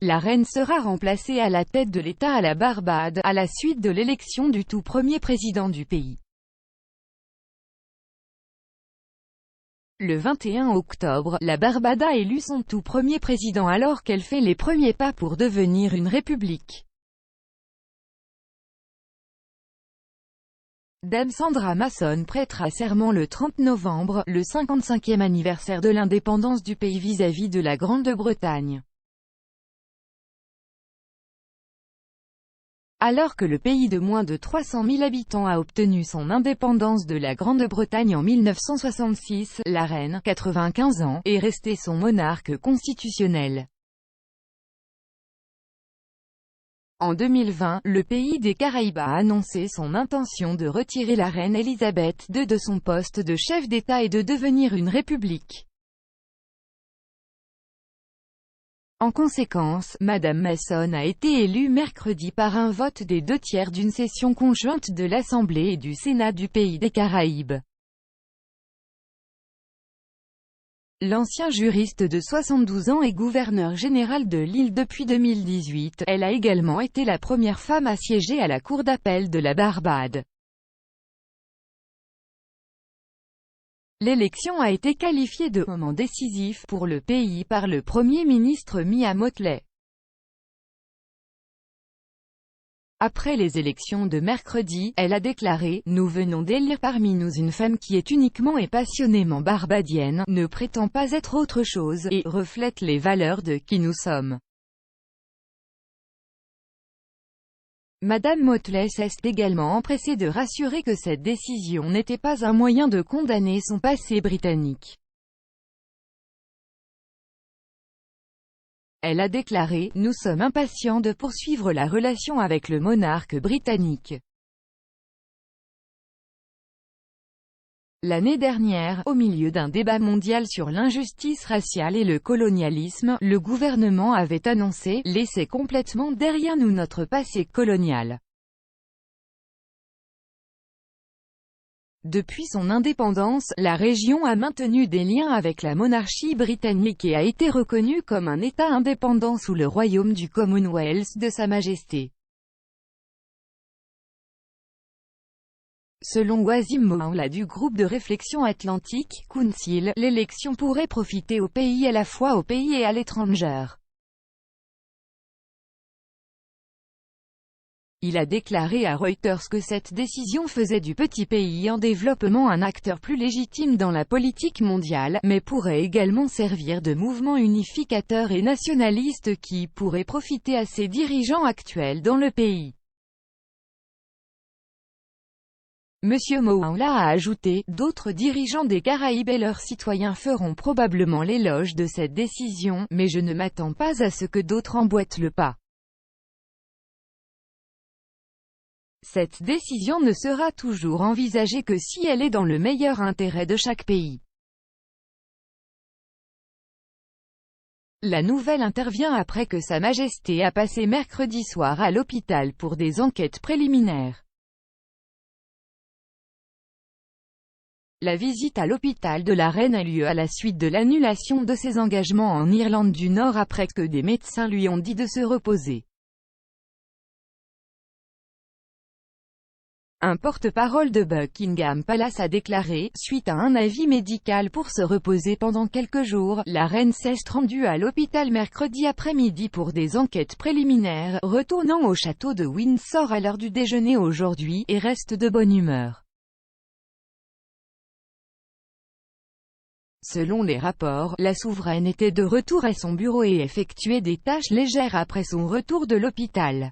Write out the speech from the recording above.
la reine sera remplacée à la tête de l'État à la Barbade, à la suite de l'élection du tout premier président du pays. Le 21 octobre, la Barbade a élu son tout premier président alors qu'elle fait les premiers pas pour devenir une république. Dame Sandra Mason prêtera serment le 30 novembre, le 55e anniversaire de l'indépendance du pays vis-à-vis de la Grande-Bretagne. Alors que le pays de moins de 300 000 habitants a obtenu son indépendance de la Grande-Bretagne en 1966, la reine, 95 ans, est restée son monarque constitutionnel. En 2020, le pays des Caraïbes a annoncé son intention de retirer la reine Elisabeth II de son poste de chef d'État et de devenir une république. En conséquence, Madame Mason a été élue mercredi par un vote des 2/3 d'une session conjointe de l'Assemblée et du Sénat du pays des Caraïbes. L'ancien juriste de 72 ans et gouverneur général de l'île depuis 2018, elle a également été la première femme à siéger à la Cour d'appel de la Barbade. L'élection a été qualifiée de « moment décisif » pour le pays par le Premier ministre Mia Mottley. Après les élections de mercredi, elle a déclaré « Nous venons d'élire parmi nous une femme qui est uniquement et passionnément barbadienne, ne prétend pas être autre chose, et reflète les valeurs de qui nous sommes. » Madame Mottley s'est également empressée de rassurer que cette décision n'était pas un moyen de condamner son passé britannique. Elle a déclaré « Nous sommes impatients de poursuivre la relation avec le monarque britannique. » L'année dernière, au milieu d'un débat mondial sur l'injustice raciale et le colonialisme, le gouvernement avait annoncé « Laissez complètement derrière nous notre passé colonial ». Depuis son indépendance, la région a maintenu des liens avec la monarchie britannique et a été reconnue comme un État indépendant sous le royaume du Commonwealth de Sa Majesté. Selon Wasim Moawalla du groupe de réflexion Atlantic Council, l'élection pourrait profiter au pays à la fois au pays et à l'étranger. Il a déclaré à Reuters que cette décision faisait du petit pays en développement un acteur plus légitime dans la politique mondiale, mais pourrait également servir de mouvement unificateur et nationaliste qui pourrait profiter à ses dirigeants actuels dans le pays. Monsieur Moawalla a ajouté, d'autres dirigeants des Caraïbes et leurs citoyens feront probablement l'éloge de cette décision, mais je ne m'attends pas à ce que d'autres emboîtent le pas. Cette décision ne sera toujours envisagée que si elle est dans le meilleur intérêt de chaque pays. La nouvelle intervient après que Sa Majesté a passé mercredi soir à l'hôpital pour des enquêtes préliminaires. La visite à l'hôpital de la reine a lieu à la suite de l'annulation de ses engagements en Irlande du Nord après que des médecins lui ont dit de se reposer. Un porte-parole de Buckingham Palace a déclaré, suite à un avis médical pour se reposer pendant quelques jours, la reine s'est rendue à l'hôpital mercredi après-midi pour des enquêtes préliminaires, retournant au château de Windsor à l'heure du déjeuner aujourd'hui, et reste de bonne humeur. Selon les rapports, la souveraine était de retour à son bureau et effectuait des tâches légères après son retour de l'hôpital.